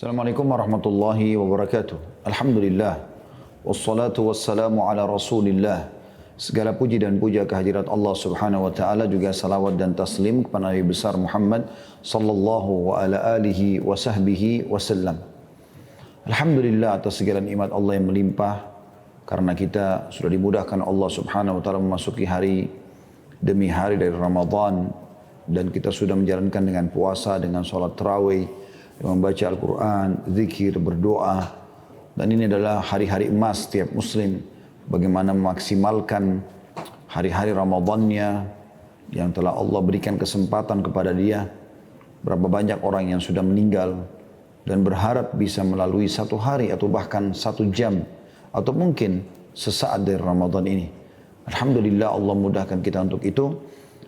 Assalamualaikum warahmatullahi wabarakatuh. Alhamdulillah. Wassalatu wassalamu ala rasulillah. Segala puji dan puja kehadirat Allah subhanahu wa ta'ala, juga salawat dan taslim kepada Nabi besar Muhammad sallallahu wa ala alihi wa sahbihi wasallam. Alhamdulillah atas segala nikmat Allah yang melimpah, karena kita sudah dimudahkan Allah subhanahu wa ta'ala memasuki hari demi hari dari Ramadan, dan kita sudah menjalankan dengan puasa, dengan sholat tarawih, membaca Al-Quran, zikir, berdoa. Dan ini adalah hari-hari emas setiap muslim. Bagaimana memaksimalkan hari-hari Ramadannya yang telah Allah berikan kesempatan kepada dia. Berapa banyak orang yang sudah meninggal dan berharap bisa melalui satu hari atau bahkan 1 jam atau mungkin sesaat dari Ramadan ini. Alhamdulillah Allah mudahkan kita untuk itu.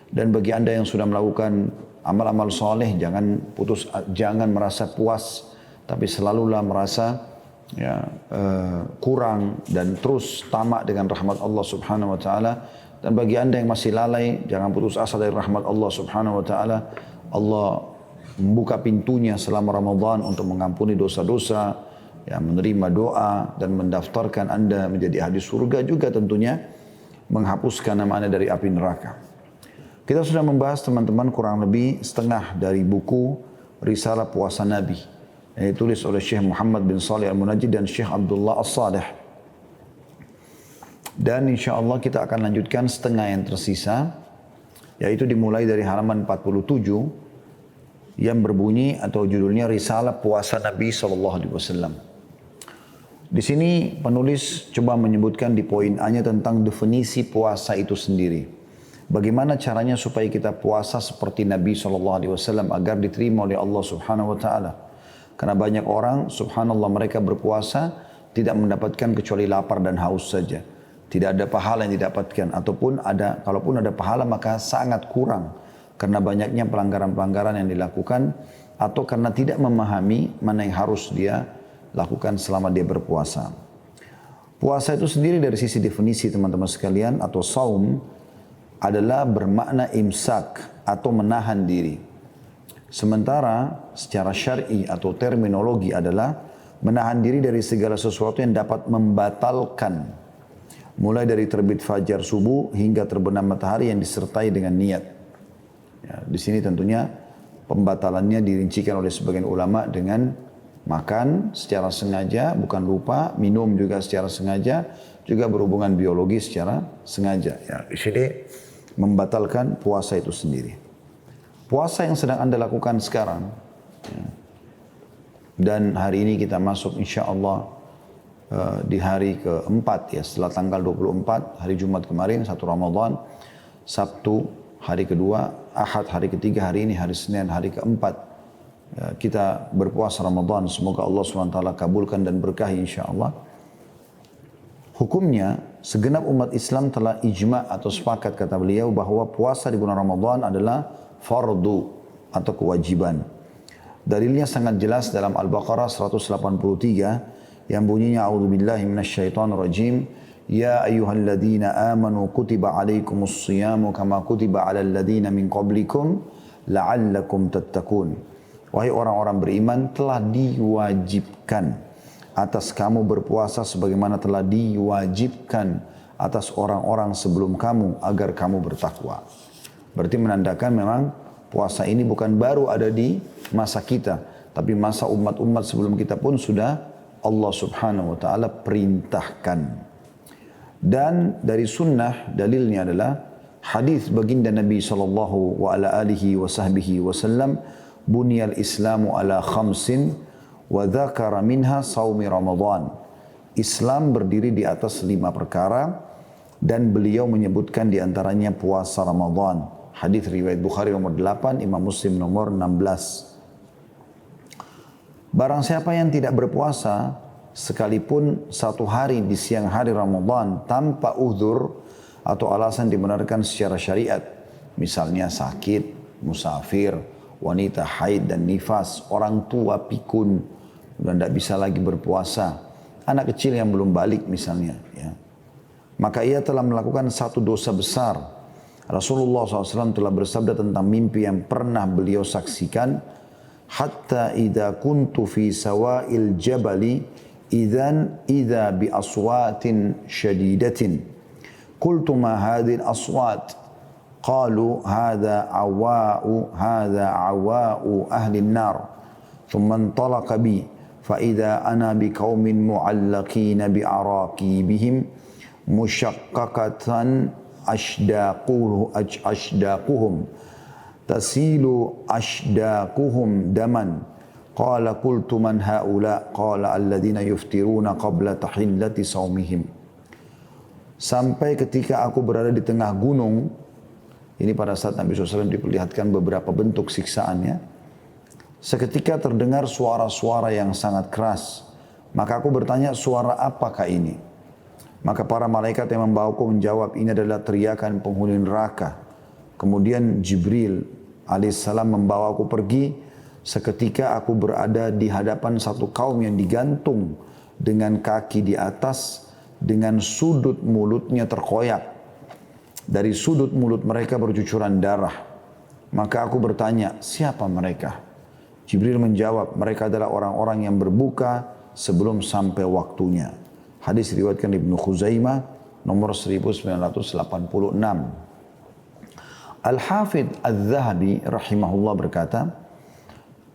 Dan bagi anda yang sudah melakukan amal-amal soleh, jangan merasa puas, tapi selalulah merasa kurang dan terus tamak dengan rahmat Allah subhanahu wa ta'ala. Dan bagi anda yang masih lalai, jangan putus asa dari rahmat Allah subhanahu wa ta'ala. Allah membuka pintunya selama Ramadan untuk mengampuni dosa-dosa, menerima doa dan mendaftarkan anda menjadi ahli surga, juga tentunya menghapuskan nama anda dari api neraka. Kita sudah membahas teman-teman kurang lebih setengah dari buku Risalah Puasa Nabi yang ditulis oleh Syekh Muhammad bin Salih Al-Munajjid dan Syekh Abdullah As-Salih. Dan insya Allah kita akan lanjutkan setengah yang tersisa, yaitu dimulai dari halaman 47 yang berbunyi atau judulnya Risalah Puasa Nabi SAW. Di sini penulis coba menyebutkan di poin A-nya tentang definisi puasa itu sendiri. Bagaimana caranya supaya kita puasa seperti Nabi SAW agar diterima oleh Allah Subhanahu Wa Taala? Karena banyak orang, subhanallah, mereka berpuasa tidak mendapatkan kecuali lapar dan haus saja. Tidak ada pahala yang didapatkan, ataupun kalaupun ada pahala maka sangat kurang karena banyaknya pelanggaran-pelanggaran yang dilakukan, atau karena tidak memahami mana yang harus dia lakukan selama dia berpuasa. Puasa itu sendiri dari sisi definisi teman-teman sekalian atau saum adalah bermakna imsak atau menahan diri. Sementara secara syar'i atau terminologi adalah menahan diri dari segala sesuatu yang dapat membatalkan, mulai dari terbit fajar subuh hingga terbenam matahari yang disertai dengan niat. Di sini tentunya pembatalannya dirincikan oleh sebagian ulama dengan makan secara sengaja, bukan lupa, minum juga secara sengaja, juga berhubungan biologi secara sengaja. Di sini membatalkan puasa itu sendiri. Puasa yang sedang anda lakukan sekarang, dan hari ini kita masuk insya Allah di hari keempat, setelah tanggal 24, hari Jumat kemarin, 1 Ramadan, Sabtu hari kedua, Ahad hari ketiga, hari ini hari Senin hari keempat. Kita berpuasa Ramadan, semoga Allah SWT kabulkan dan berkahi insya Allah. Hukumnya, segenap umat Islam telah ijma' atau sepakat, kata beliau, bahwa puasa di bulan Ramadan adalah fardu atau kewajiban. Dalilnya sangat jelas dalam Al-Baqarah 183 yang bunyinya a'udzubillahi minasyaitonirrajim, ya ayyuhalladzina amanu kutiba alaikumus siyamu kama kutiba alal ladzina min qablikum la'allakum tattaqun. Wahai orang-orang beriman, telah diwajibkan atas kamu berpuasa sebagaimana telah diwajibkan atas orang-orang sebelum kamu agar kamu bertakwa. Berarti menandakan memang puasa ini bukan baru ada di masa kita, tapi masa umat-umat sebelum kita pun sudah Allah Subhanahu wa taala perintahkan. Dan dari sunnah dalilnya adalah hadis baginda Nabi sallallahu alaihi wasallam, bunyal Islamu ala khamsin wa dzakara minha saumi Ramadan. Islam berdiri di atas 5 perkara dan beliau menyebutkan di antaranya puasa Ramadan. Hadis riwayat Bukhari nomor 8, Imam Muslim nomor 16. Barang siapa yang tidak berpuasa sekalipun 1 hari di siang hari Ramadan tanpa uzur atau alasan dibenarkan secara syariat, misalnya sakit, musafir, wanita haid dan nifas, orang tua pikun dan tidak bisa lagi berpuasa, anak kecil yang belum balik misalnya, maka ia telah melakukan satu dosa besar. Rasulullah SAW telah bersabda tentang mimpi yang pernah beliau saksikan, hatta idza kuntu fi sawa'il jabali idza bi aswatin syadidatin qultu ma hadhihi al-aswat qalu hadha awa'u ahli an-nar thumma intalaqa bi fa idza ana bi qaumin mu'allaqin bi araqibihim mushaqqaqatan ashdaquhum tasilu ashdaquhum daman qala qultu man haula qala alladhina yuftiruna qabla tahillati saumihim. Sampai ketika aku berada di tengah gunung, ini pada saat Nabi SAW diperlihatkan beberapa bentuk siksaannya, seketika terdengar suara-suara yang sangat keras, maka aku bertanya, suara apakah ini? Maka para malaikat yang membawaku menjawab, ini adalah teriakan penghuni neraka. Kemudian Jibril alaihissalam membawaku pergi. Seketika aku berada di hadapan satu kaum yang digantung dengan kaki di atas, dengan sudut mulutnya terkoyak. Dari sudut mulut mereka bercucuran darah. Maka aku bertanya, siapa mereka? Jibril menjawab, mereka adalah orang-orang yang berbuka sebelum sampai waktunya. Hadis riwayatkan Ibnu Khuzaimah nomor 1986. Al-Hafidh Al-Zahabi rahimahullah berkata,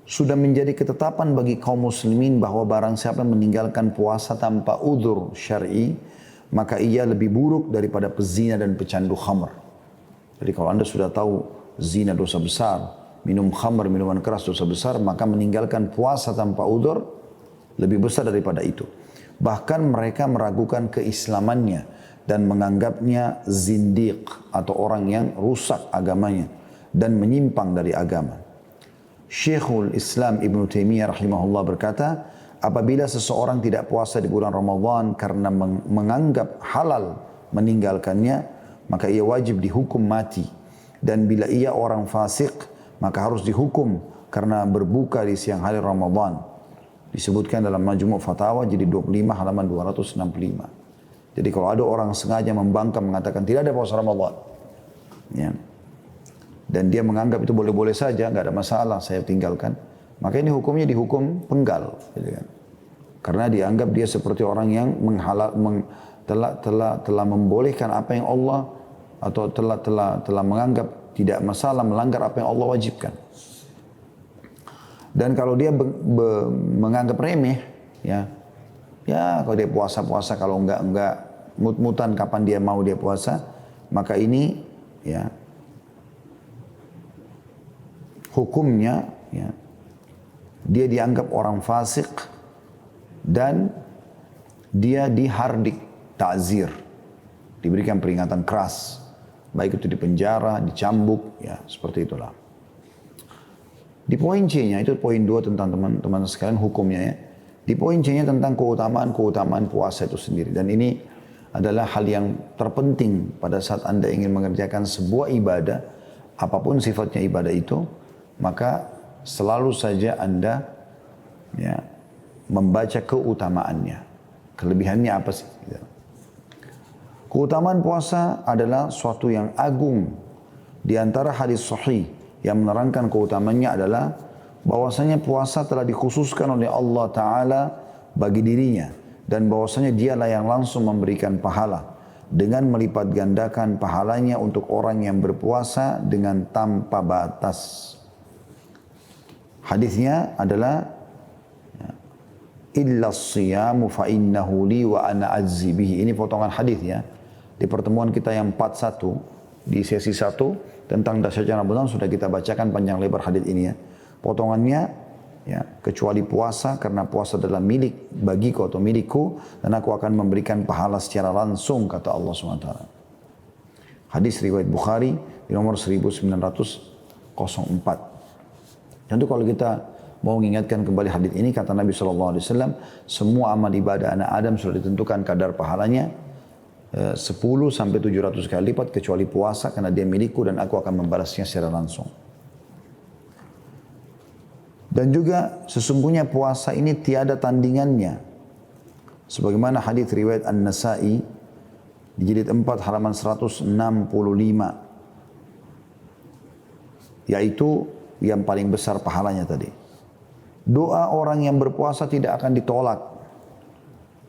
sudah menjadi ketetapan bagi kaum muslimin bahwa barang siapa meninggalkan puasa tanpa udzur syar'i, maka ia lebih buruk daripada pezina dan pecandu khamr. Jadi kalau anda sudah tahu zina dosa besar, minum khamr, minuman keras dosa besar, maka meninggalkan puasa tanpa udzur lebih besar daripada itu. Bahkan mereka meragukan keislamannya dan menganggapnya zindiq atau orang yang rusak agamanya dan menyimpang dari agama. Syekhul Islam Ibn Taimiyah rahimahullah berkata, apabila seseorang tidak puasa di bulan Ramadan karena menganggap halal meninggalkannya, maka ia wajib dihukum mati. Dan bila ia orang fasik, maka harus dihukum karena berbuka di siang hari Ramadan. Disebutkan dalam Majmu' Fatawa jadi 25 halaman 265. Jadi kalau ada orang sengaja membangkang mengatakan tidak ada puasa Ramadan, ya, dan dia menganggap itu boleh-boleh saja, nggak ada masalah, saya tinggalkan, maka ini hukumnya dihukum penggal, gitu kan? Karena dianggap dia seperti orang yang telah membolehkan apa yang Allah atau telah menganggap tidak masalah melanggar apa yang Allah wajibkan. Dan kalau dia menganggap remeh, ya kalau dia puasa-puasa, kalau enggak mut-mutan kapan dia mau dia puasa, maka ini ya hukumnya ya dia dianggap orang fasik dan dia dihardik ta'zir, diberikan peringatan keras, baik itu di penjara, dicambuk, ya seperti itulah. Di poin C-nya, itu poin 2 tentang teman-teman sekalian hukumnya ya. Di poin C-nya tentang keutamaan puasa itu sendiri. Dan ini adalah hal yang terpenting pada saat Anda ingin mengerjakan sebuah ibadah, apapun sifatnya ibadah itu, maka selalu saja Anda ya, membaca keutamaannya. Kelebihannya apa sih? Keutamaan puasa adalah suatu yang agung. Di antara hadis sahih yang menerangkan keutamannya adalah bahwasanya puasa telah dikhususkan oleh Allah Ta'ala bagi dirinya. Dan bahwasanya dialah yang langsung memberikan pahala dengan melipat gandakan pahalanya untuk orang yang berpuasa dengan tanpa batas. Hadisnya adalah illa siyamu fa innahu li wa ana ajzi bihi. Ini potongan hadis ya. Di pertemuan kita yang 41 di sesi 1 tentang dahsyatnya Ramadan sudah kita bacakan panjang lebar hadis ini ya. Potongannya ya, kecuali puasa, karena puasa adalah milik bagiku atau milikku dan aku akan memberikan pahala secara langsung, kata Allah SWT. Hadis riwayat Bukhari di nomor 1904. Tentu kalau kita mau mengingatkan kembali hadis ini, kata Nabi SAW, semua amal ibadah anak Adam sudah ditentukan kadar pahalanya 10 sampai 700 kali lipat kecuali puasa, karena dia milikku dan aku akan membalasnya secara langsung. Dan juga sesungguhnya puasa ini tiada tandingannya. Sebagaimana hadis riwayat An-Nasa'i di jilid 4 halaman 165, yaitu yang paling besar pahalanya tadi. Doa orang yang berpuasa tidak akan ditolak.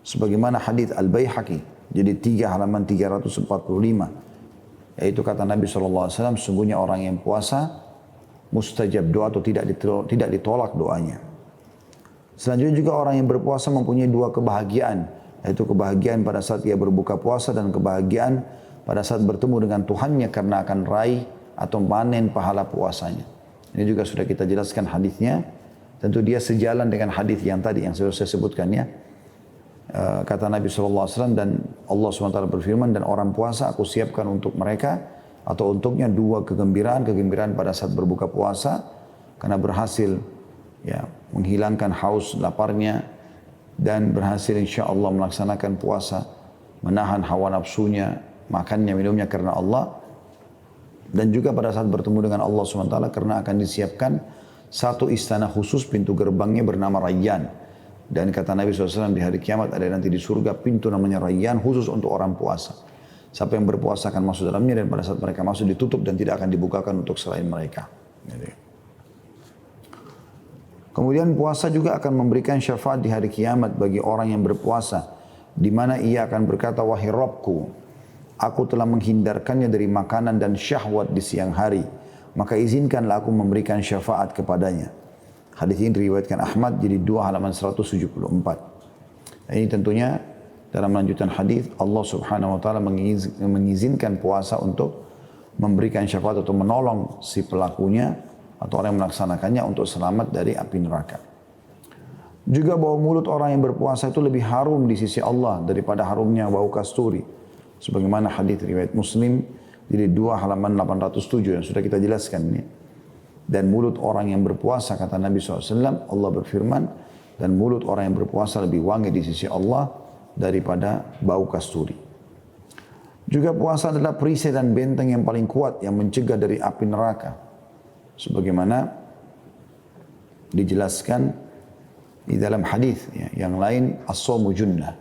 Sebagaimana hadis Al-Baihaqi, jadi 3 halaman 345. Yaitu kata Nabi SAW, sungguhnya orang yang puasa mustajab doa atau tidak ditolak doanya. Selanjutnya juga orang yang berpuasa mempunyai 2 kebahagiaan. Yaitu kebahagiaan pada saat ia berbuka puasa dan kebahagiaan pada saat bertemu dengan Tuhannya karena akan raih atau panen pahala puasanya. Ini juga sudah kita jelaskan hadisnya. Tentu dia sejalan dengan hadis yang tadi yang sudah saya sebutkan ya. Kata Nabi SAW dan Allah SWT berfirman, dan orang puasa aku siapkan untuk mereka atau untuknya 2 kegembiraan pada saat berbuka puasa karena berhasil ya menghilangkan haus laparnya dan berhasil insya Allah melaksanakan puasa, menahan hawa nafsunya, makannya, minumnya karena Allah, dan juga pada saat bertemu dengan Allah SWT karena akan disiapkan satu istana khusus, pintu gerbangnya bernama Rayyan. Dan kata Nabi SAW di hari kiamat ada nanti di surga pintu namanya Rayyan khusus untuk orang puasa. Siapa yang berpuasa akan masuk dalamnya dan pada saat mereka masuk ditutup dan tidak akan dibukakan untuk selain mereka. Kemudian puasa juga akan memberikan syafaat di hari kiamat bagi orang yang berpuasa, di mana ia akan berkata, wahai Rabbku, aku telah menghindarkannya dari makanan dan syahwat di siang hari, maka izinkanlah aku memberikan syafaat kepadanya. Hadis ini diriwayatkan Ahmad jadi 2 halaman 174. Ini tentunya dalam lanjutan hadis Allah Subhanahu wa taala mengizinkan puasa untuk memberikan syafaat atau menolong si pelakunya atau orang yang melaksanakannya untuk selamat dari api neraka. Juga bau mulut orang yang berpuasa itu lebih harum di sisi Allah daripada harumnya bau kasturi. Sebagaimana hadis riwayat Muslim jadi 2 halaman 807 yang sudah kita jelaskan ini. Dan mulut orang yang berpuasa, kata Nabi SAW, Allah berfirman, dan mulut orang yang berpuasa lebih wangi di sisi Allah daripada bau kasturi. Juga puasa adalah perisai dan benteng yang paling kuat yang mencegah dari api neraka. Sebagaimana dijelaskan di dalam hadis ya, yang lain, as-shawmu junnah,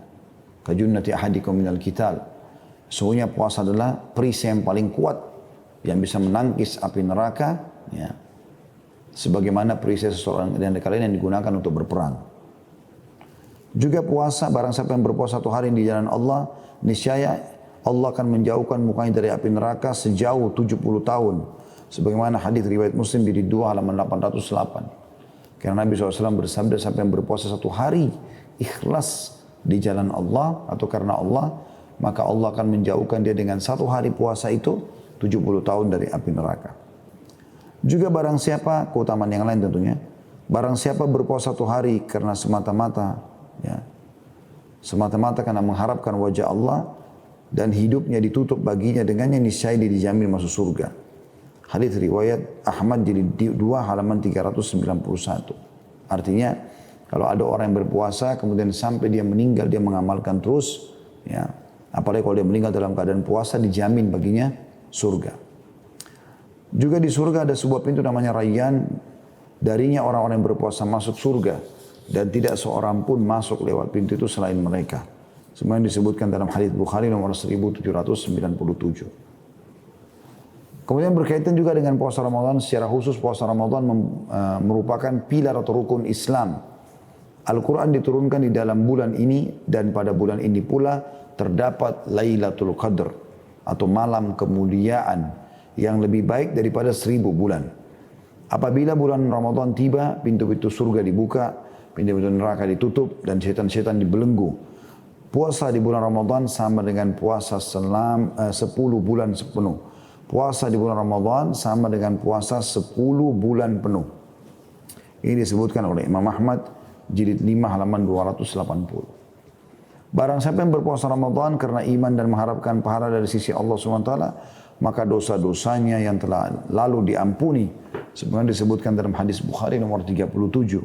ka junnati ahadikum minal qital. Sesungguhnya puasa adalah perisai yang paling kuat yang bisa menangkis api neraka, ya. Sebagaimana perisai seseorang dan kalian yang digunakan untuk berperang. Juga puasa, barang siapa yang berpuasa 1 hari di jalan Allah, niscaya Allah akan menjauhkan mukanya dari api neraka sejauh 70 tahun. Sebagaimana hadis riwayat Muslim di 2 halaman 808. Karena Nabi SAW bersabda, siapa yang berpuasa 1 hari ikhlas di jalan Allah atau karena Allah, maka Allah akan menjauhkan dia dengan 1 hari puasa itu 70 tahun dari api neraka. Juga barang siapa, keutamaan yang lain tentunya, barang siapa berpuasa 1 hari karena semata-mata karena mengharapkan wajah Allah dan hidupnya ditutup baginya dengannya, niscaya dia dijamin masuk surga. Hadis riwayat Ahmad jadi 2 halaman 391. Artinya kalau ada orang yang berpuasa kemudian sampai dia meninggal dia mengamalkan terus, ya, apalagi kalau dia meninggal dalam keadaan puasa, dijamin baginya surga. Juga di surga ada sebuah pintu namanya Rayyan, darinya orang-orang yang berpuasa masuk surga dan tidak seorang pun masuk lewat pintu itu selain mereka. Semua yang disebutkan dalam hadis Bukhari nomor 1797. Kemudian berkaitan juga dengan puasa Ramadan, secara khusus puasa Ramadan merupakan pilar atau rukun Islam. Al-Quran diturunkan di dalam bulan ini dan pada bulan ini pula terdapat Lailatul Qadr atau malam kemuliaan yang lebih baik daripada 1000 bulan. Apabila bulan Ramadan tiba, pintu-pintu surga dibuka, pintu-pintu neraka ditutup dan setan-setan dibelenggu. Puasa di bulan Ramadan sama dengan puasa 10 bulan sepenuh. Puasa di bulan Ramadan sama dengan puasa 10 bulan penuh. Ini disebutkan oleh Imam Ahmad jilid 5 halaman 280. Barang siapa yang berpuasa Ramadan karena iman dan mengharapkan pahala dari sisi Allah SWT, maka dosa-dosanya yang telah lalu diampuni. Sebagaimana disebutkan dalam hadis Bukhari nomor 37.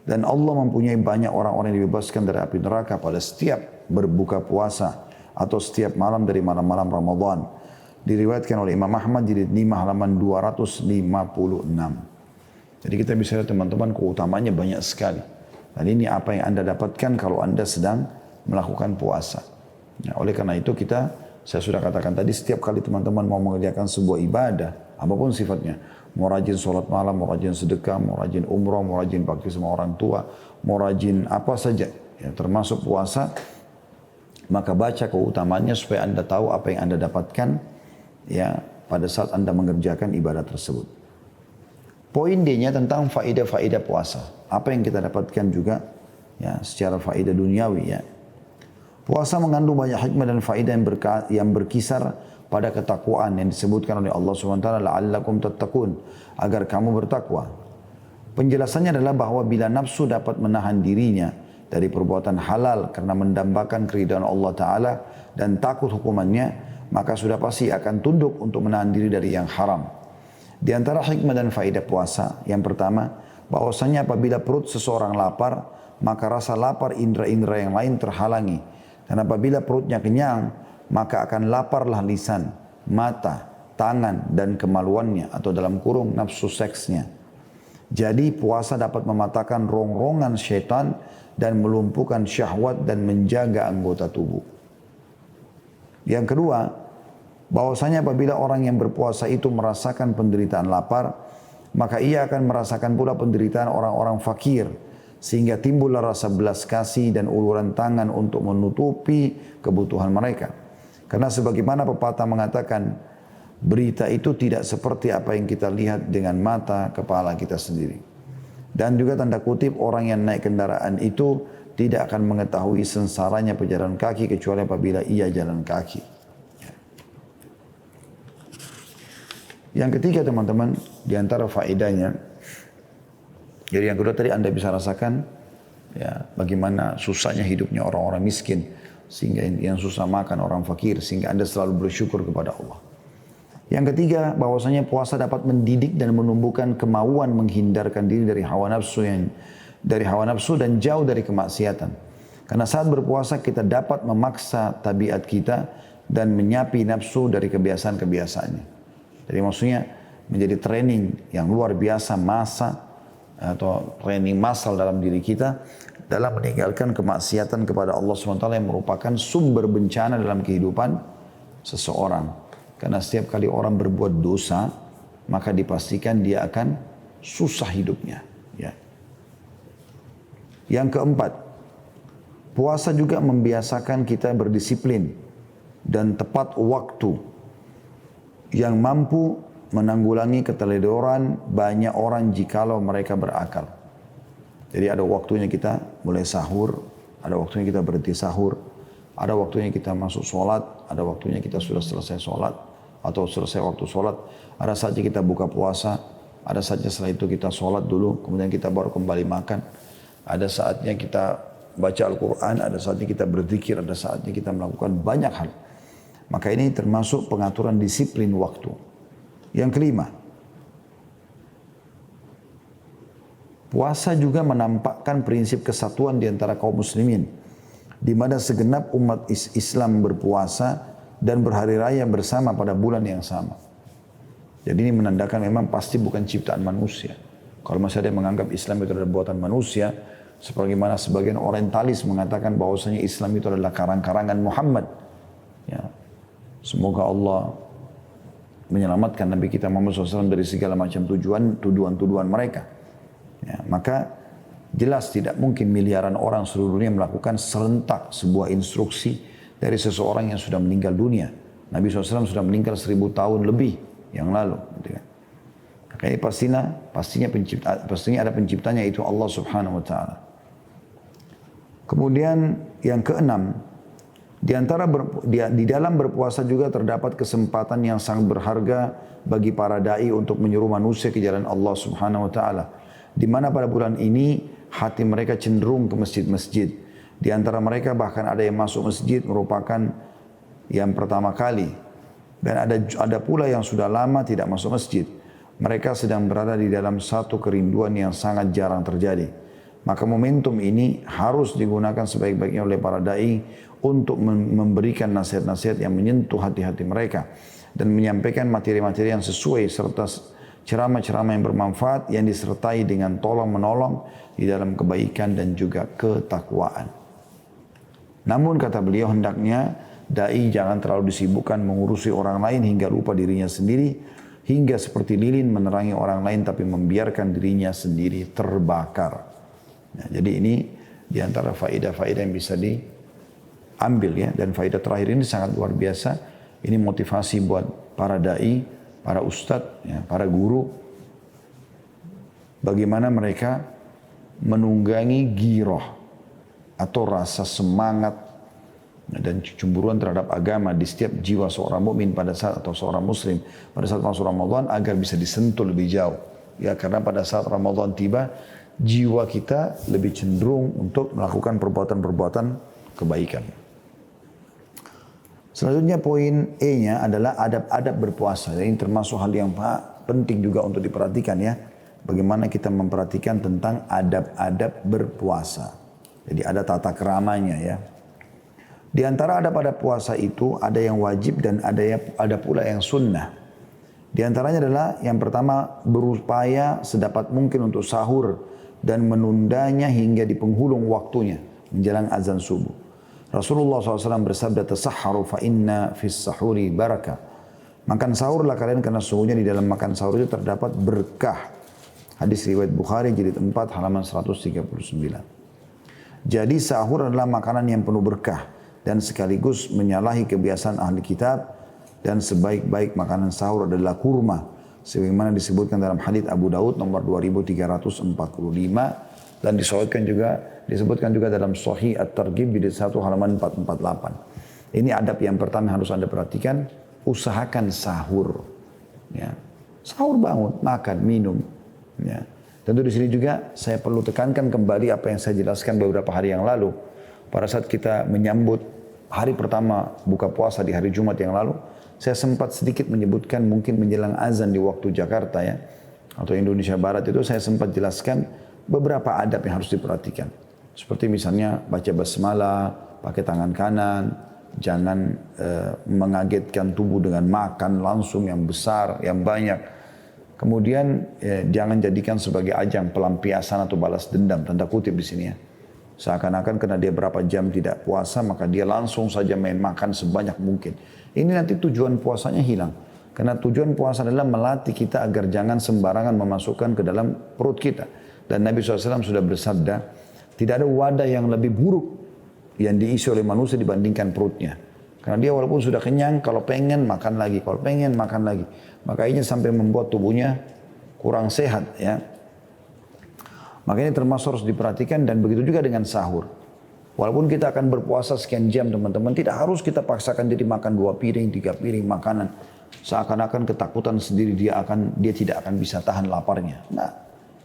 Dan Allah mempunyai banyak orang-orang yang dibebaskan dari api neraka pada setiap berbuka puasa atau setiap malam dari malam-malam Ramadan. Diriwayatkan oleh Imam Ahmad jilid 5 halaman 256. Jadi kita bisa lihat teman-teman keutamanya banyak sekali. Dan ini apa yang Anda dapatkan kalau Anda sedang melakukan puasa. Nah, oleh karena itu saya sudah katakan tadi, setiap kali teman-teman mau mengerjakan sebuah ibadah, apapun sifatnya, Mau rajin sholat malam, mau rajin sedekah, mau rajin umrah, mau rajin bakti sama orang tua, mau rajin apa saja. Ya, termasuk puasa, maka baca keutamaannya supaya Anda tahu apa yang Anda dapatkan ya pada saat Anda mengerjakan ibadah tersebut. Poin D-nya tentang faedah-faedah puasa. Apa yang kita dapatkan juga ya secara faedah duniawi ya. Puasa mengandung banyak hikmah dan faedah yang berkisar pada ketakwaan yang disebutkan oleh Allah SWT, la'allakum tattaqun, agar kamu bertakwa. Penjelasannya adalah bahwa bila nafsu dapat menahan dirinya dari perbuatan halal karena mendambakan keridhaan Allah Ta'ala dan takut hukumannya, maka sudah pasti akan tunduk untuk menahan diri dari yang haram. Di antara hikmah dan faedah puasa, yang pertama, bahwasanya apabila perut seseorang lapar, maka rasa lapar indera-indera yang lain terhalangi. Dan apabila perutnya kenyang, maka akan laparlah lisan, mata, tangan, dan kemaluannya, atau dalam kurung nafsu seksnya. Jadi puasa dapat mematahkan rongrongan syaitan dan melumpuhkan syahwat dan menjaga anggota tubuh. Yang kedua, bahwasanya apabila orang yang berpuasa itu merasakan penderitaan lapar, maka ia akan merasakan pula penderitaan orang-orang fakir, sehingga timbullah rasa belas kasih dan uluran tangan untuk menutupi kebutuhan mereka. Karena sebagaimana pepatah mengatakan, berita itu tidak seperti apa yang kita lihat dengan mata kepala kita sendiri. Dan juga tanda kutip, orang yang naik kendaraan itu tidak akan mengetahui sengsaranya pejalan kaki kecuali apabila ia jalan kaki. Yang ketiga teman-teman, di antara faedahnya, jadi yang kedua tadi Anda bisa rasakan ya bagaimana susahnya hidupnya orang-orang miskin, sehingga yang susah makan orang fakir, sehingga Anda selalu bersyukur kepada Allah. Yang ketiga, bahwasanya puasa dapat mendidik dan menumbuhkan kemauan menghindarkan diri dari hawa nafsu dan jauh dari kemaksiatan. Karena saat berpuasa kita dapat memaksa tabiat kita dan menyapi nafsu dari kebiasaan-kebiasaannya. Jadi maksudnya menjadi training yang luar biasa atau training massal dalam diri kita dalam meninggalkan kemaksiatan kepada Allah SWT yang merupakan sumber bencana dalam kehidupan seseorang. Karena setiap kali orang berbuat dosa, maka dipastikan dia akan susah hidupnya. Ya. Yang keempat, puasa juga membiasakan kita berdisiplin dan tepat waktu yang mampu menanggulangi keteledoran banyak orang jikalau mereka berakal. Jadi ada waktunya kita mulai sahur, ada waktunya kita berhenti sahur, ada waktunya kita masuk sholat, ada waktunya kita sudah selesai sholat, atau selesai waktu sholat, ada saatnya kita buka puasa, ada saatnya setelah itu kita sholat dulu, kemudian kita baru kembali makan, ada saatnya kita baca Al-Quran, ada saatnya kita berzikir, ada saatnya kita melakukan banyak hal. Maka ini termasuk pengaturan disiplin waktu. Yang kelima, puasa juga menampakkan prinsip kesatuan di antara kaum muslimin, di mana segenap umat Islam berpuasa dan berhari raya bersama pada bulan yang sama. Jadi ini menandakan memang pasti bukan ciptaan manusia. Kalau masih ada yang menganggap Islam itu adalah buatan manusia, sebagaimana sebagian orientalis mengatakan bahwasanya Islam itu adalah karang-karangan Muhammad. Ya. Semoga Allah menyelamatkan Nabi kita Muhammad SAW dari segala macam tuduhan-tuduhan mereka. Ya, maka jelas tidak mungkin miliaran orang seluruh dunia melakukan serentak sebuah instruksi dari seseorang yang sudah meninggal dunia. Nabi SAW sudah meninggal 1000 tahun lebih yang lalu. Gitu kan. Makanya pastinya ada penciptanya, itu Allah Subhanahu Wa Taala. Kemudian yang keenam, di dalam berpuasa juga terdapat kesempatan yang sangat berharga bagi para dai untuk menyeru manusia ke jalan Allah Subhanahu Wa Taala. Di mana pada bulan ini hati mereka cenderung ke masjid-masjid. Di antara mereka bahkan ada yang masuk masjid merupakan yang pertama kali, dan ada pula yang sudah lama tidak masuk masjid. Mereka sedang berada di dalam satu kerinduan yang sangat jarang terjadi. Maka momentum ini harus digunakan sebaik-baiknya oleh para dai untuk memberikan nasihat-nasihat yang menyentuh hati-hati mereka dan menyampaikan materi-materi yang sesuai serta ceramah-ceramah yang bermanfaat yang disertai dengan tolong-menolong di dalam kebaikan dan juga ketakwaan. Namun kata beliau, hendaknya dai jangan terlalu disibukkan mengurusi orang lain hingga lupa dirinya sendiri, hingga seperti lilin menerangi orang lain tapi membiarkan dirinya sendiri terbakar. Nah, jadi ini diantara faedah-faedah yang bisa diambil ya. Dan faedah terakhir ini sangat luar biasa. Ini motivasi buat para da'i, para ustadz, ya, para guru. Bagaimana mereka menunggangi giroh atau rasa semangat dan cemburuan terhadap agama di setiap jiwa seorang mukmin pada saat atau seorang muslim pada saat masuk Ramadan agar bisa disentuh lebih jauh. Ya, karena pada saat Ramadan tiba, jiwa kita lebih cenderung untuk melakukan perbuatan-perbuatan kebaikan. Selanjutnya poin E-nya adalah adab-adab berpuasa. Ini termasuk hal yang penting juga untuk diperhatikan ya. Bagaimana kita memperhatikan tentang adab-adab berpuasa. Jadi ada tata keramanya ya. Di antara adab-adab puasa itu ada yang wajib dan ada pula yang sunnah. Di antaranya adalah yang pertama berupaya sedapat mungkin untuk sahur dan menundanya hingga di penghulung waktunya menjelang azan subuh. Rasulullah SAW bersabda, "Tasahharu fa inna fis sahuri barakah." Makan sahurlah kalian karena sesungguhnya di dalam makan sahur itu terdapat berkah. Hadis riwayat Bukhari jilid 4 halaman 139. Jadi sahur adalah makanan yang penuh berkah dan sekaligus menyalahi kebiasaan ahli kitab, dan sebaik-baik makanan sahur adalah kurma sebagaimana disebutkan dalam hadis Abu Daud nomor 2345 dan disebutkan juga dalam Sahih At-Targhib jilid 1 halaman 448. Ini adab yang pertama harus Anda perhatikan, usahakan sahur. Ya. Sahur bangun, makan, minum. Ya. Tentu di sini juga saya perlu tekankan kembali apa yang saya jelaskan beberapa hari yang lalu. Pada saat kita menyambut hari pertama buka puasa di hari Jumat yang lalu, saya sempat sedikit menyebutkan mungkin menjelang azan di waktu Jakarta ya, atau Indonesia Barat itu saya sempat jelaskan beberapa adab yang harus diperhatikan. Seperti misalnya baca basmalah, pakai tangan kanan, jangan mengagetkan tubuh dengan makan langsung yang besar, yang banyak. Kemudian jangan jadikan sebagai ajang pelampiasan atau balas dendam, tanda kutip di sini ya. Seakan-akan karena dia berapa jam tidak puasa, maka dia langsung saja main makan sebanyak mungkin. Ini nanti tujuan puasanya hilang. Karena tujuan puasa adalah melatih kita agar jangan sembarangan memasukkan ke dalam perut kita. Dan Nabi SAW sudah bersabda, tidak ada wadah yang lebih buruk yang diisi oleh manusia dibandingkan perutnya. Karena dia walaupun sudah kenyang, kalau pengen makan lagi, kalau pengen makan lagi. Makanya sampai membuat tubuhnya kurang sehat ya. Makanya termasuk harus diperhatikan dan begitu juga dengan sahur. Walaupun kita akan berpuasa sekian jam teman-teman, tidak harus kita paksakan diri makan 2 piring, 3 piring makanan. Seakan-akan ketakutan sendiri dia tidak akan bisa tahan laparnya. Nah,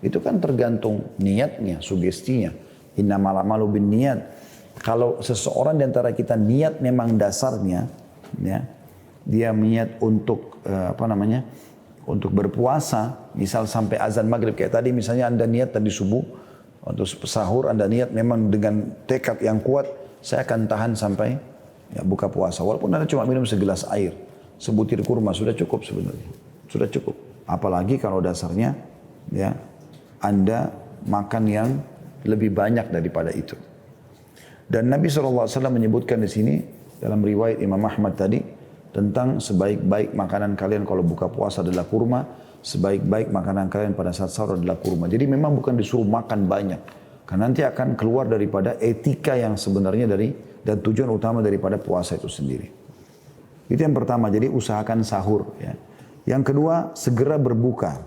itu kan tergantung niatnya, sugestinya. Innamal a'malu binniyat. Kalau seseorang di antara kita niat memang dasarnya, ya, dia niat untuk untuk berpuasa, misal sampai azan maghrib kayak tadi, misalnya Anda niat tadi subuh untuk sahur, Anda niat memang dengan tekad yang kuat, saya akan tahan sampai ya, buka puasa. Walaupun Anda cuma minum segelas air, sebutir kurma sudah cukup sebenarnya, sudah cukup. Apalagi kalau dasarnya ya Anda makan yang lebih banyak daripada itu. Dan Nabi SAW menyebutkan di sini dalam riwayat Imam Ahmad tadi tentang sebaik-baik makanan kalian kalau buka puasa adalah kurma, sebaik-baik makanan kalian pada saat sahur adalah kurma. Jadi memang bukan disuruh makan banyak, karena nanti akan keluar daripada etika yang sebenarnya dan tujuan utama daripada puasa itu sendiri. Itu yang pertama, jadi usahakan sahur. Ya. Yang kedua, segera berbuka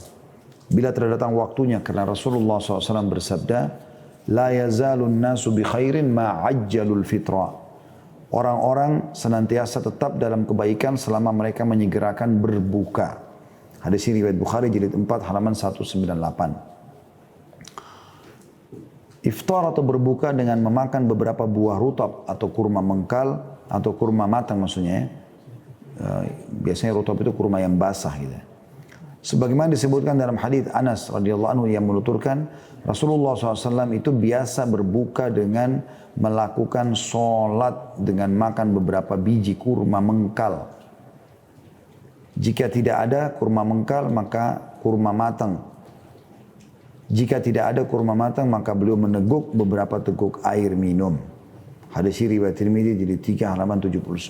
bila telah datang waktunya, karena Rasulullah SAW bersabda, La yazalun nasu bi khairin ma'ajjalul fitra. Orang-orang senantiasa tetap dalam kebaikan selama mereka menyegerakan berbuka. Hadis ini riwayat Bukhari jilid 4 halaman 198. Iftar atau berbuka dengan memakan beberapa buah rutab atau kurma mengkal atau kurma matang maksudnya ya. Biasanya rutab itu kurma yang basah gitu. Sebagaimana disebutkan dalam hadis Anas radhiyallahu anhu yang menuturkan Rasulullah SAW itu biasa berbuka dengan melakukan sholat dengan makan beberapa biji kurma mengkal. Jika tidak ada kurma mengkal maka kurma matang. Jika tidak ada kurma matang maka beliau meneguk beberapa teguk air minum. Hadis riwayat Tirmidzi jilid 3 halaman 79.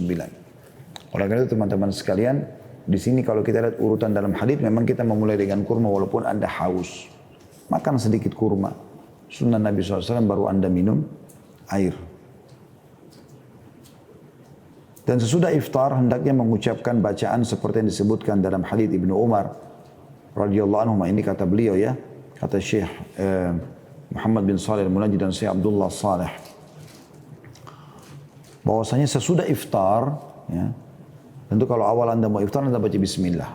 Oleh karena itu teman-teman sekalian, Di sini kalau kita lihat urutan dalam hadis memang kita memulai dengan kurma walaupun Anda haus. Makan sedikit kurma. Sunnah Nabi SAW baru Anda minum air. Dan sesudah iftar hendaknya mengucapkan bacaan seperti yang disebutkan dalam hadis Ibnu Umar radhiyallahu anhu. Ini kata beliau ya, kata Syekh Muhammad bin Salih Al-Munajjid dan Syekh Abdullah Saleh, bahwasanya sesudah iftar, ya, tentu kalau awal Anda mau iftar Anda baca bismillah.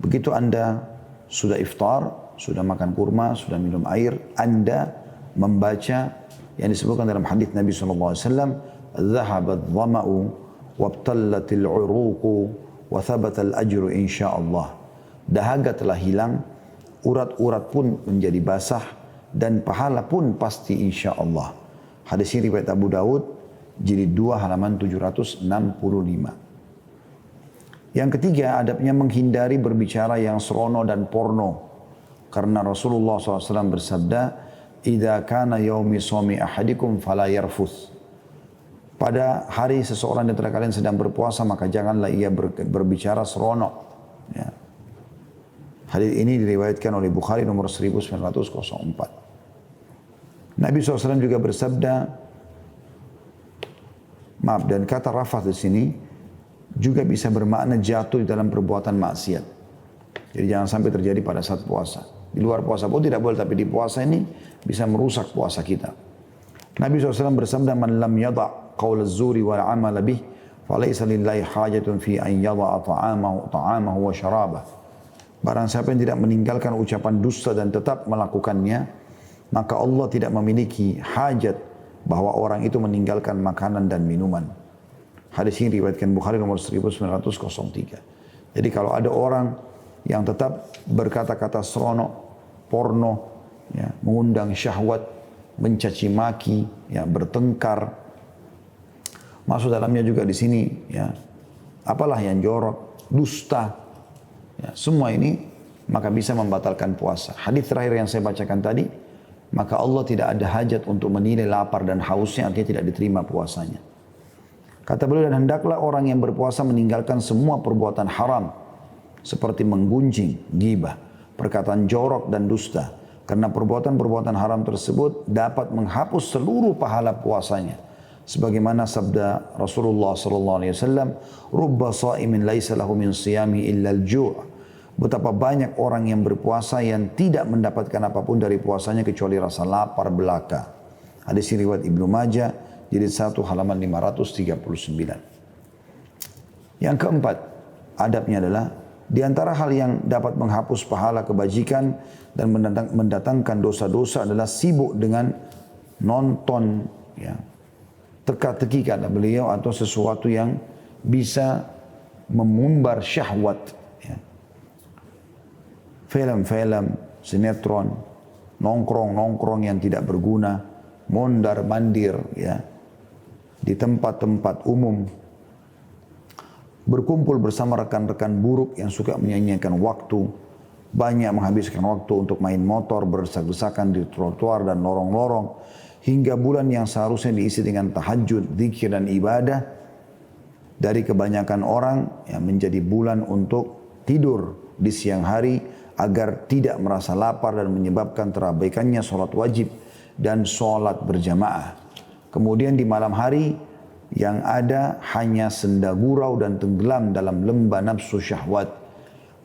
Begitu Anda sudah iftar, sudah makan kurma, sudah minum air, Anda membaca yang disebutkan dalam hadis Nabi SAW, "Dhahabat dhama'u wabtallatil uruqu wa thabatal ajru insyaallah." Dahaga telah hilang, urat-urat pun menjadi basah dan pahala pun pasti insyaallah. Hadis ini riwayat Abu Daud, jilid 2 halaman 765. Yang ketiga, adabnya menghindari berbicara yang serono dan porno. Karena Rasulullah SAW bersabda, "Idza kana yaumi shaumi ahadikum fala yarfuth." Pada hari seseorang di antara kalian sedang berpuasa, maka janganlah ia berbicara seronok. Ya. Hadis ini diriwayatkan oleh Bukhari nomor 1904. Nabi SAW juga bersabda, maaf, dan kata rafath di sini juga bisa bermakna jatuh di dalam perbuatan maksiat. Jadi jangan sampai terjadi pada saat puasa. Di luar puasa pun tidak boleh, tapi di puasa ini bisa merusak puasa kita. Nabi SAW bersabda, "Man lam yada' qaul az-zuri wal 'amala bih, falaysa lillahi hajatun fi an yada'a ta'amahu wa syarabah." Barang siapa yang tidak meninggalkan ucapan dusta dan tetap melakukannya, maka Allah tidak memiliki hajat bahwa orang itu meninggalkan makanan dan minuman. Hadis ini diriwayatkan Bukhari nomor 1903. Jadi kalau ada orang yang tetap berkata-kata seronok, porno, ya, mengundang syahwat, mencaci maki, ya, bertengkar, masuk dalamnya juga di sini, ya, apalah yang jorok, dusta, ya, semua ini maka bisa membatalkan puasa. Hadis terakhir yang saya bacakan tadi, maka Allah tidak ada hajat untuk menilai lapar dan hausnya, artinya tidak diterima puasanya. Kata beliau, dan hendaklah orang yang berpuasa meninggalkan semua perbuatan haram, seperti menggunjing, ghibah, perkataan jorok dan dusta. Karena perbuatan-perbuatan haram tersebut dapat menghapus seluruh pahala puasanya. Sebagaimana sabda Rasulullah SAW, "Rubba sha'imin laisa lahu min siyami illa al-ju'." Betapa banyak orang yang berpuasa yang tidak mendapatkan apapun dari puasanya kecuali rasa lapar belaka. Hadis riwayat Ibnu Majah, jilid 1 halaman 539. Yang keempat, adabnya adalah di antara hal yang dapat menghapus pahala kebajikan dan mendatangkan dosa-dosa adalah sibuk dengan nonton, ya, teka-teki kata beliau, atau sesuatu yang bisa mengumbar syahwat, ya. Film-film, sinetron, nongkrong-nongkrong yang tidak berguna, mondar-mandir, ya, di tempat-tempat umum, berkumpul bersama rekan-rekan buruk yang suka menyanyiakan waktu, banyak menghabiskan waktu untuk main motor, berdesak-desakan di trotoar dan lorong-lorong, hingga bulan yang seharusnya diisi dengan tahajud, zikir dan ibadah, dari kebanyakan orang yang menjadi bulan untuk tidur di siang hari agar tidak merasa lapar dan menyebabkan terabaikannya sholat wajib dan sholat berjamaah. Kemudian di malam hari yang ada hanya senda gurau dan tenggelam dalam lembah nafsu syahwat.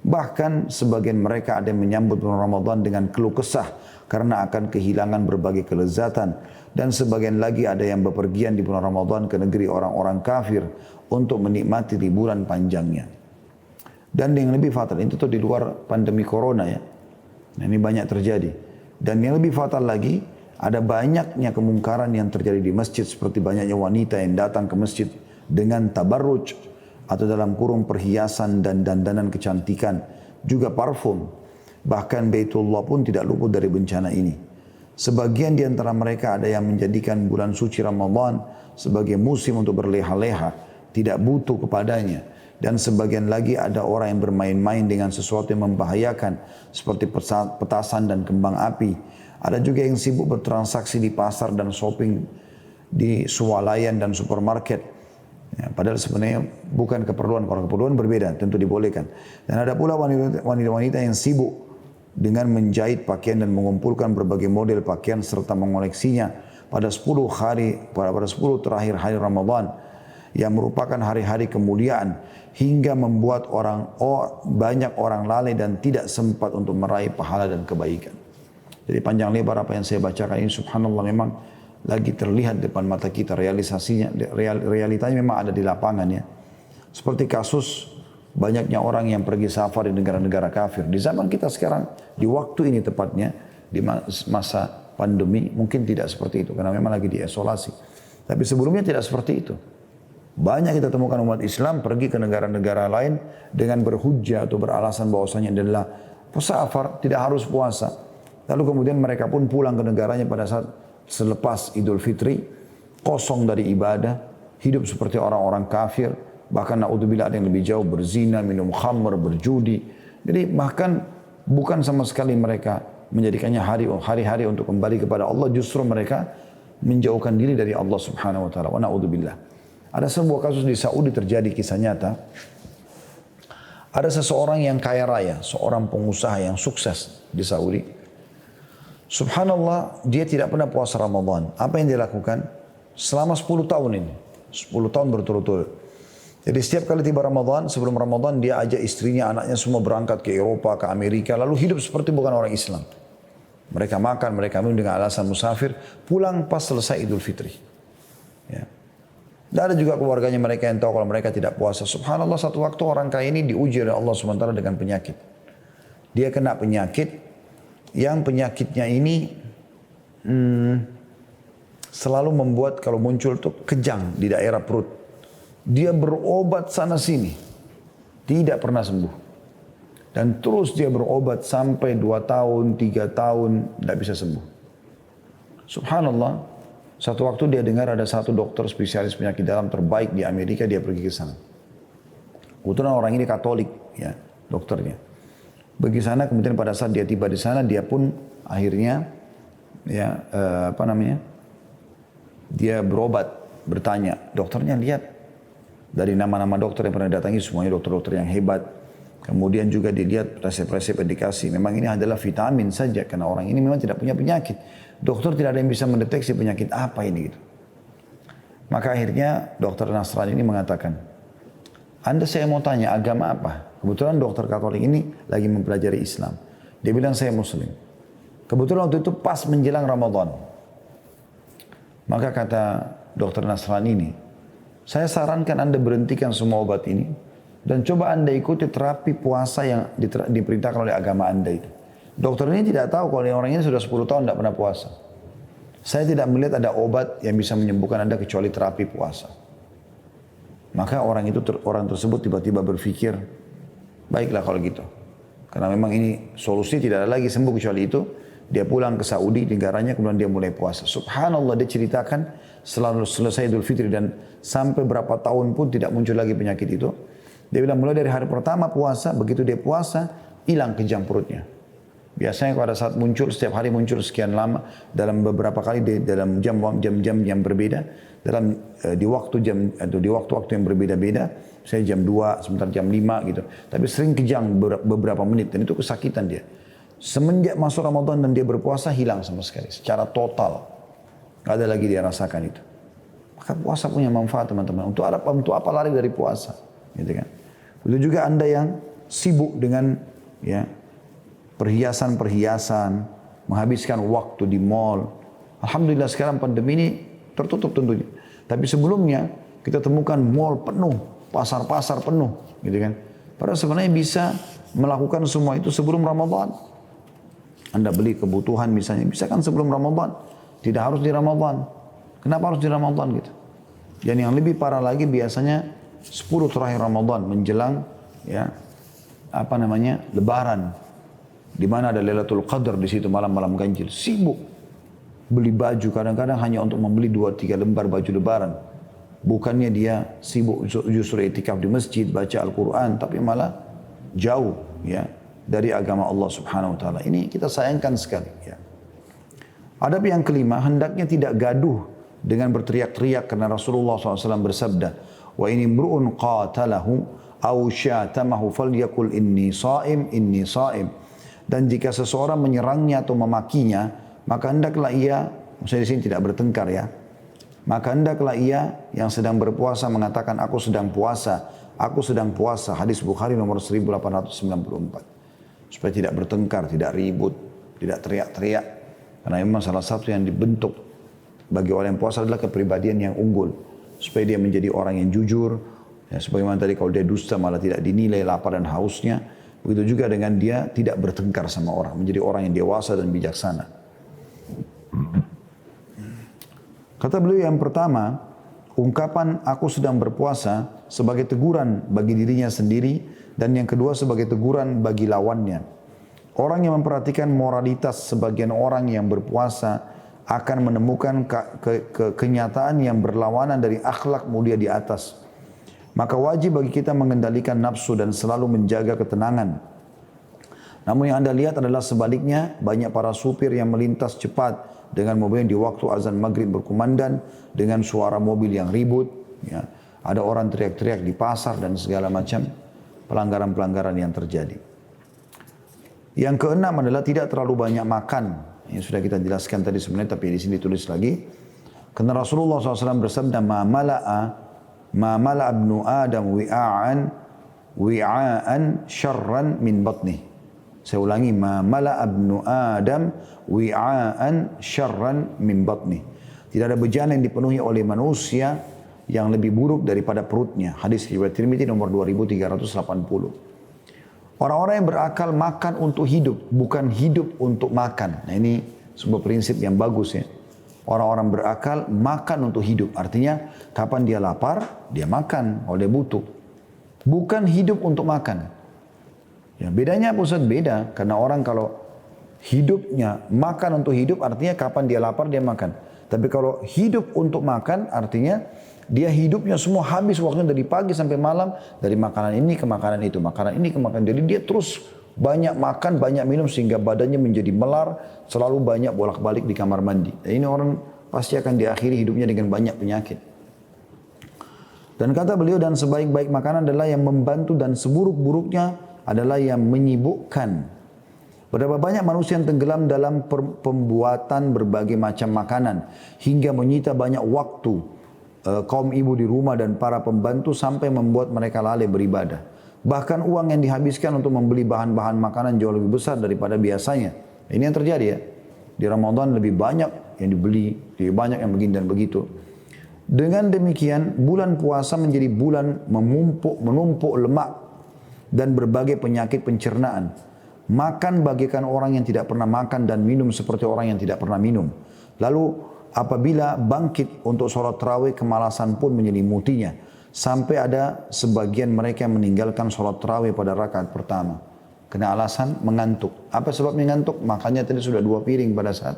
Bahkan sebagian mereka ada yang menyambut bulan Ramadan dengan keluh kesah karena akan kehilangan berbagai kelezatan. Dan sebagian lagi ada yang bepergian di bulan Ramadan ke negeri orang-orang kafir untuk menikmati liburan panjangnya. Dan yang lebih fatal, itu tuh di luar pandemi corona, ya. Nah, ini banyak terjadi. Dan yang lebih fatal lagi, ada banyaknya kemungkaran yang terjadi di masjid, seperti banyaknya wanita yang datang ke masjid dengan tabarruj atau dalam kurung perhiasan dan dandanan kecantikan, juga parfum. Bahkan Baitullah pun tidak luput dari bencana ini. Sebagian di antara mereka ada yang menjadikan bulan suci Ramadan sebagai musim untuk berleha-leha, tidak butuh kepadanya. Dan sebagian lagi ada orang yang bermain-main dengan sesuatu yang membahayakan, seperti petasan dan kembang api. Ada juga yang sibuk bertransaksi di pasar dan shopping di swalayan dan supermarket. Ya, padahal sebenarnya bukan keperluan, kalau keperluan berbeda, tentu dibolehkan. Dan ada pula wanita-wanita yang sibuk dengan menjahit pakaian dan mengumpulkan berbagai model pakaian serta mengoleksinya pada 10 terakhir hari Ramadan yang merupakan hari-hari kemuliaan hingga membuat banyak orang lalai dan tidak sempat untuk meraih pahala dan kebaikan. Jadi panjang lebar apa yang saya bacakan ini subhanallah memang lagi terlihat depan mata kita realitanya memang ada di lapangan ya. Seperti kasus banyaknya orang yang pergi safar di negara-negara kafir. Di zaman kita sekarang, di waktu ini tepatnya, di masa pandemi, mungkin tidak seperti itu. Karena memang lagi diisolasi. Tapi sebelumnya tidak seperti itu. Banyak kita temukan umat Islam pergi ke negara-negara lain dengan berhujjah atau beralasan bahwasanya adalah pesafar, tidak harus puasa. Lalu kemudian mereka pun pulang ke negaranya pada saat selepas Idul Fitri, kosong dari ibadah, hidup seperti orang-orang kafir, bahkan naudzubillah ada yang lebih jauh berzina, minum khamr, berjudi. Jadi bahkan bukan sama sekali mereka menjadikannya hari-hari untuk kembali kepada Allah, justru mereka menjauhkan diri dari Allah Subhanahu wa taala. Wa naudzubillah. Ada sebuah kasus di Saudi terjadi kisah nyata. Ada seseorang yang kaya raya, seorang pengusaha yang sukses di Saudi. Subhanallah, dia tidak pernah puasa Ramadan. Apa yang dia lakukan? Selama 10 tahun ini. 10 tahun berturut-turut. Jadi setiap kali tiba Ramadan, sebelum Ramadan dia ajak istrinya, anaknya semua berangkat ke Eropa, ke Amerika. Lalu hidup seperti bukan orang Islam. Mereka makan, mereka minum dengan alasan musafir. Pulang pas selesai Idul Fitri. Ya. Dan ada juga keluarganya mereka yang tahu kalau mereka tidak puasa. Subhanallah, satu waktu orang kaya ini diuji oleh Allah SWT dengan penyakit. Dia kena penyakit yang penyakitnya ini selalu membuat kalau muncul tuh kejang di daerah perut. Dia berobat sana sini, tidak pernah sembuh. Dan terus dia berobat sampai 2 tahun, 3 tahun, tidak bisa sembuh. Subhanallah, satu waktu dia dengar ada satu dokter spesialis penyakit dalam terbaik di Amerika, dia pergi ke sana. Kebetulan orang ini Katolik, ya, dokternya. Pergi sana, kemudian pada saat dia tiba di sana, dia pun akhirnya dia berobat, bertanya. Dokternya lihat dari nama-nama dokter yang pernah datangi, semuanya dokter-dokter yang hebat. Kemudian juga dilihat resep-resep edukasi. Memang ini adalah vitamin saja, karena orang ini memang tidak punya penyakit. Dokter tidak ada yang bisa mendeteksi penyakit apa ini gitu. Maka akhirnya dokter Nasrani ini mengatakan, Anda saya mau tanya agama apa? Kebetulan dokter Katolik ini lagi mempelajari Islam. Dia bilang saya Muslim. Kebetulan waktu itu pas menjelang Ramadan. Maka kata dokter Nasrani ini, saya sarankan Anda berhentikan semua obat ini dan coba Anda ikuti terapi puasa yang diperintahkan oleh agama Anda itu. Dokter ini tidak tahu kalau orang ini sudah 10 tahun tidak pernah puasa. Saya tidak melihat ada obat yang bisa menyembuhkan Anda kecuali terapi puasa. Maka orang tersebut tiba-tiba berpikir, baiklah kalau gitu. Karena memang ini solusi tidak ada lagi sembuh kecuali itu. Dia pulang ke Saudi, negaranya, kemudian dia mulai puasa. Subhanallah, dia ceritakan selalu selesai Idul Fitri dan sampai berapa tahun pun tidak muncul lagi penyakit itu. Dia bilang mulai dari hari pertama puasa, begitu dia puasa, hilang kejang perutnya. Biasanya pada saat muncul, setiap hari muncul sekian lama, dalam beberapa kali dalam jam-jam yang berbeda, di waktu-waktu yang berbeda-beda, saya jam 2, sebentar jam 5 gitu. Tapi sering kejang beberapa menit dan itu kesakitan dia. Semenjak masuk Ramadan dan dia berpuasa hilang sama sekali, secara total. Gak ada lagi dia rasakan itu. Maka puasa punya manfaat teman-teman. Untuk apa lari dari puasa? Gitu kan. Begitu juga Anda yang sibuk dengan perhiasan-perhiasan, menghabiskan waktu di mall. Alhamdulillah sekarang pandemi ini tertutup tentunya. Tapi sebelumnya kita temukan mall penuh, pasar-pasar penuh, gitu kan. Padahal sebenarnya bisa melakukan semua itu sebelum Ramadan. Anda beli kebutuhan misalnya, bisa kan sebelum Ramadan. Tidak harus di Ramadan. Kenapa harus di Ramadan gitu? Dan yang lebih parah lagi biasanya 10 terakhir Ramadan menjelang Lebaran. Di mana ada Lailatul Qadar di situ malam-malam ganjil. Sibuk beli baju, kadang-kadang hanya untuk membeli 2-3 lembar baju Lebaran. Bukannya dia sibuk justru itikaf di masjid, baca Al-Quran, tapi malah jauh dari agama Allah Subhanahu Wa Taala. Ini kita sayangkan sekali. Adab yang kelima, hendaknya tidak gaduh dengan berteriak-teriak karena Rasulullah SAW bersabda, Wa in imru'un qatalahu aw syatamahu falyaqul inni sha'im, inni sha'im. Dan jika seseorang menyerangnya atau memakinya, maka hendaklah ia, maksudnya di sini tidak bertengkar ya, maka hendaklah ia yang sedang berpuasa mengatakan aku sedang puasa, aku sedang puasa. Hadis Bukhari nomor 1894. Supaya tidak bertengkar, tidak ribut, tidak teriak-teriak. Karena memang salah satu yang dibentuk bagi orang yang puasa adalah kepribadian yang unggul. Supaya dia menjadi orang yang jujur. Ya, sebagaimana tadi kalau dia dusta malah tidak dinilai lapar dan hausnya. Begitu juga dengan dia tidak bertengkar sama orang. Menjadi orang yang dewasa dan bijaksana. Kata beliau yang pertama, ungkapan aku sedang berpuasa sebagai teguran bagi dirinya sendiri. Dan yang kedua sebagai teguran bagi lawannya. Orang yang memperhatikan moralitas sebagian orang yang berpuasa akan menemukan kenyataan yang berlawanan dari akhlak mulia di atas. Maka wajib bagi kita mengendalikan nafsu dan selalu menjaga ketenangan. Namun yang Anda lihat adalah sebaliknya, banyak para supir yang melintas cepat dengan mobil di waktu azan maghrib berkumandang, dengan suara mobil yang ribut. Ya. Ada orang teriak-teriak di pasar dan segala macam pelanggaran-pelanggaran yang terjadi. Yang keenam adalah tidak terlalu banyak makan. Yang sudah kita jelaskan tadi sebenarnya, tapi di sini ditulis lagi. Karena Rasulullah SAW bersabda, ma mala'a ibnu Adam wi'aan syarran min batnih. Saya ulangi, ma mala'a ibnu Adam wi'aan syarran min batnih. Tidak ada bejana yang dipenuhi oleh manusia yang lebih buruk daripada perutnya. Hadis riwayat Tirmidzi nomor 2380. Orang-orang yang berakal makan untuk hidup, bukan hidup untuk makan. Nah ini sebuah prinsip yang bagus ya. Orang-orang berakal makan untuk hidup. Artinya kapan dia lapar, dia makan kalau dia butuh. Bukan hidup untuk makan. Ya, bedanya apa Ustaz? Beda. Karena orang kalau hidupnya makan untuk hidup, artinya kapan dia lapar, dia makan. Tapi kalau hidup untuk makan, artinya dia hidupnya semua habis waktunya dari pagi sampai malam. Dari makanan ini ke makanan itu, makanan ini ke makanan. Jadi dia terus banyak makan, banyak minum sehingga badannya menjadi melar. Selalu banyak bolak-balik di kamar mandi. Dan ini orang pasti akan diakhiri hidupnya dengan banyak penyakit. Dan kata beliau, dan sebaik-baik makanan adalah yang membantu dan seburuk-buruknya adalah yang menyibukkan. Berapa banyak manusia yang tenggelam dalam pembuatan berbagai macam makanan. Hingga menyita banyak waktu kaum ibu di rumah dan para pembantu sampai membuat mereka lalai beribadah. Bahkan uang yang dihabiskan untuk membeli bahan-bahan makanan jauh lebih besar daripada biasanya. Ini yang terjadi ya. Di Ramadan lebih banyak yang dibeli, lebih banyak yang begini dan begitu. Dengan demikian, bulan puasa menjadi bulan menumpuk lemak dan berbagai penyakit pencernaan. Makan bagaikan orang yang tidak pernah makan dan minum seperti orang yang tidak pernah minum. Lalu apabila bangkit untuk sholat tarawih, kemalasan pun menyelimutinya. Sampai ada sebagian mereka yang meninggalkan sholat tarawih pada rakaat pertama. Kena alasan mengantuk. Apa sebab mengantuk? Makanya tadi sudah 2 piring pada saat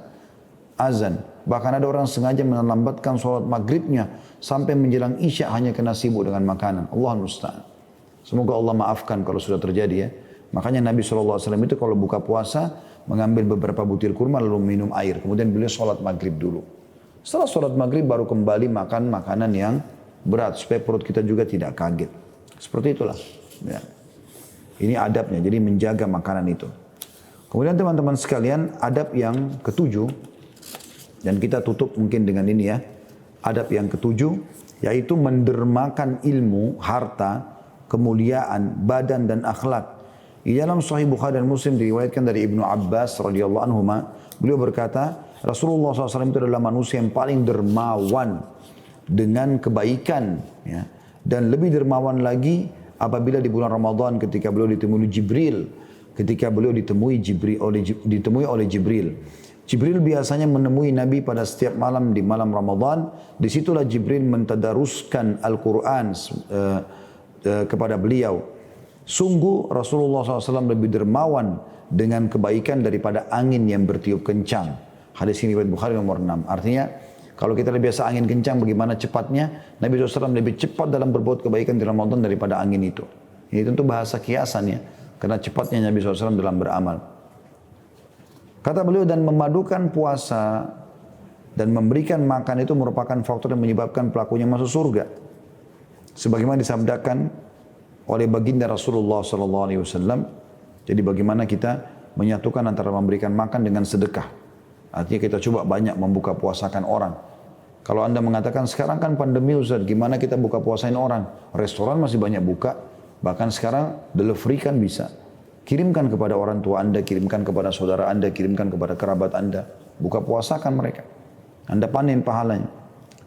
azan. Bahkan ada orang sengaja melambatkan sholat maghribnya sampai menjelang isya hanya kena sibuk dengan makanan. Allah musta'an. Semoga Allah maafkan kalau sudah terjadi ya. Makanya Nabi SAW itu kalau buka puasa mengambil beberapa butir kurma lalu minum air. Kemudian beliau sholat maghrib dulu. Setelah sholat maghrib baru kembali makan makanan yang berat. Supaya perut kita juga tidak kaget. Seperti itulah. Ya. Ini adabnya. Jadi menjaga makanan itu. Kemudian teman-teman sekalian, adab yang ketujuh. Dan kita tutup mungkin dengan ini ya. Adab yang ketujuh. Yaitu mendermakan ilmu, harta, kemuliaan, badan dan akhlak. Di dalam Sahih Bukhari dan Muslim diriwayatkan dari Ibnu Abbas radhiyallahu anhuma, beliau berkata, Rasulullah SAW itu adalah manusia yang paling dermawan dengan kebaikan, ya. Dan lebih dermawan lagi apabila di bulan Ramadan ketika beliau ditemui Jibril, ketika beliau ditemui oleh Jibril. Jibril biasanya menemui Nabi pada setiap malam di malam Ramadan. Disitulah Jibril mentadaruskan Al-Quran kepada beliau. Sungguh Rasulullah SAW lebih dermawan dengan kebaikan daripada angin yang bertiup kencang. Hadis ini riwayat Bukhari nomor 6. Artinya kalau kita biasa angin kencang bagaimana cepatnya, Nabi SAW lebih cepat dalam berbuat kebaikan di Ramadan daripada angin itu. Ini tentu bahasa kiasan ya, karena cepatnya Nabi SAW dalam beramal. Kata beliau, dan memadukan puasa dan memberikan makan itu merupakan faktor yang menyebabkan pelakunya masuk surga. Sebagaimana disabdakan oleh baginda Rasulullah SAW. Jadi bagaimana kita menyatukan antara memberikan makan dengan sedekah. Artinya kita coba banyak membuka puasakan orang. Kalau Anda mengatakan sekarang kan pandemi Ustaz, gimana kita buka puasain orang? Restoran masih banyak buka, bahkan sekarang delivery kan bisa. Kirimkan kepada orang tua Anda, kirimkan kepada saudara Anda, kirimkan kepada kerabat Anda. Buka puasakan mereka. Anda panen pahalanya.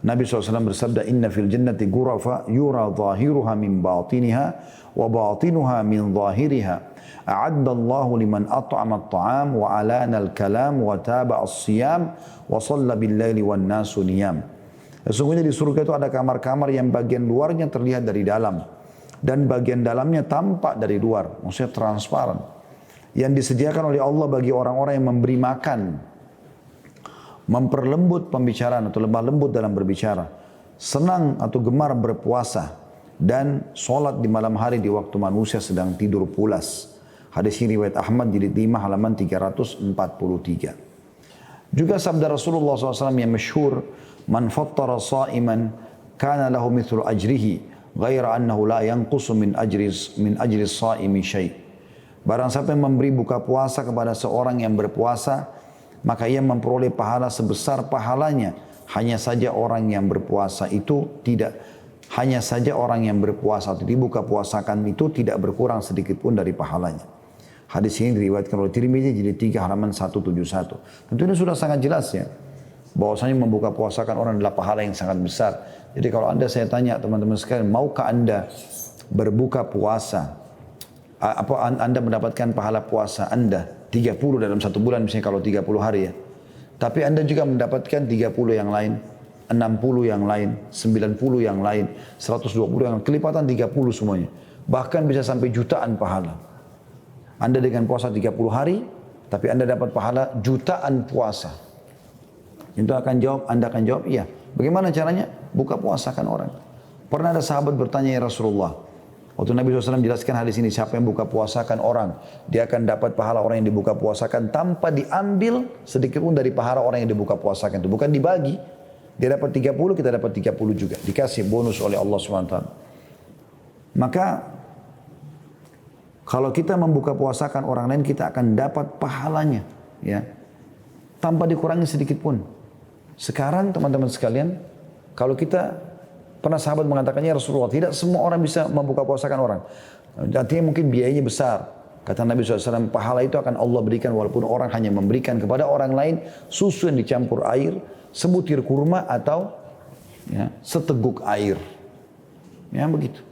Nabi SAW bersabda, Inna fil jannati ghurafa yura zahiruha min batiniha wa batinuha min zahiriha. A'adda Allahu liman at'ama at-ta'am wa alana al-kalam wa taba as-siyam wa shalla bil-laili wan nasu niyam. Sesungguhnya di surga itu ada kamar-kamar yang bagian luarnya terlihat dari dalam dan bagian dalamnya tampak dari luar, maksudnya transparan. Yang disediakan oleh Allah bagi orang-orang yang memberi makan, memperlembut pembicaraan atau lemah lembut dalam berbicara, senang atau gemar berpuasa, dan sholat di malam hari di waktu manusia sedang tidur pulas. Hadis ini riwayat Ahmad jilid 5 halaman 343. Juga sabda Rasulullah SAW yang masyhur, man fattara sa'iman kana lahu mithlu ajrihi ghaira annahu la yanqusu min ajri sa'imi syai'. Barang siapa yang memberi buka puasa kepada seorang yang berpuasa, maka ia memperoleh pahala sebesar pahalanya. Hanya saja orang yang berpuasa atau dibuka puasakan itu tidak berkurang sedikit pun dari pahalanya. Hadis ini diriwayatkan oleh Tirmidzi jilid 3 halaman 171. Tentu ini sudah sangat jelas ya, bahwasanya membuka puasakan orang adalah pahala yang sangat besar. Jadi kalau saya tanya teman-teman sekalian, maukah Anda berbuka puasa? Apa Anda mendapatkan pahala puasa Anda 30 dalam satu bulan, misalnya kalau 30 hari ya. Tapi Anda juga mendapatkan 30 yang lain, 60 yang lain, 90 yang lain, 120 yang lain, kelipatan 30 semuanya. Bahkan bisa sampai jutaan pahala. Anda dengan puasa 30 hari, tapi Anda dapat pahala jutaan puasa. Anda akan jawab, iya. Bagaimana caranya? Buka puasakan orang. Pernah ada sahabat bertanya, ya Rasulullah, waktu Nabi SAW jelaskan hadis ini, siapa yang buka puasakan orang, dia akan dapat pahala orang yang dibuka puasakan tanpa diambil sedikit pun dari pahala orang yang dibuka puasakan itu. Bukan dibagi. Dia dapat 30, kita dapat 30 juga. Dikasih bonus oleh Allah SWT. Maka, kalau kita membuka puasakan orang lain, kita akan dapat pahalanya, ya, tanpa dikurangi sedikit pun. Sekarang teman-teman sekalian, kalau kita pernah sahabat mengatakannya Rasulullah, tidak semua orang bisa membuka puasakan orang. Artinya mungkin biayanya besar. Kata Nabi SAW, pahala itu akan Allah berikan walaupun orang hanya memberikan kepada orang lain susu yang dicampur air, sebutir kurma atau ya, seteguk air. Ya begitu.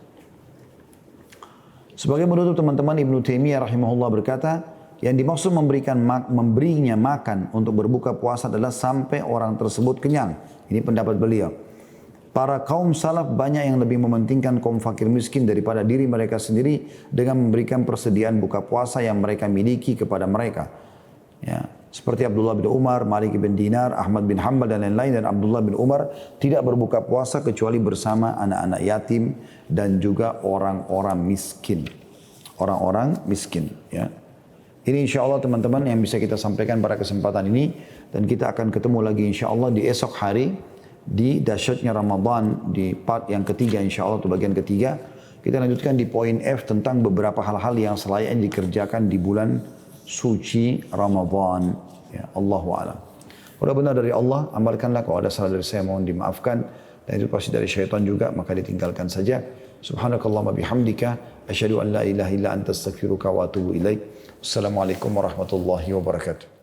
Sebagai menutup teman-teman, Ibnu Taimiyah rahimahullah berkata, yang dimaksud memberinya makan untuk berbuka puasa adalah sampai orang tersebut kenyang. Ini pendapat beliau. Para kaum salaf banyak yang lebih mementingkan kaum fakir miskin daripada diri mereka sendiri dengan memberikan persediaan buka puasa yang mereka miliki kepada mereka. Ya, seperti Abdullah bin Umar, Malik bin Dinar, Ahmad bin Hanbal dan lain-lain, dan Abdullah bin Umar tidak berbuka puasa kecuali bersama anak-anak yatim dan juga orang-orang miskin. Orang-orang miskin. Ya. Ini insya Allah teman-teman yang bisa kita sampaikan pada kesempatan ini, dan kita akan ketemu lagi insya Allah di esok hari di dahsyatnya Ramadan di part yang ketiga insya Allah, atau bagian ketiga. Kita lanjutkan di poin F tentang beberapa hal-hal yang selayaknya dikerjakan di bulan suci Ramadan. Ya, Allahu a'lam. Kalau benar dari Allah, amalkanlah. Kalau ada salah dari saya, mohon dimaafkan. Dan itu pasti dari syaitan juga, maka ditinggalkan saja. Subhanakallahumma bihamdika, asyhadu an la ilaha illa anta astaghfiruka wa atubu ilaik. Assalamualaikum warahmatullahi wabarakatuh.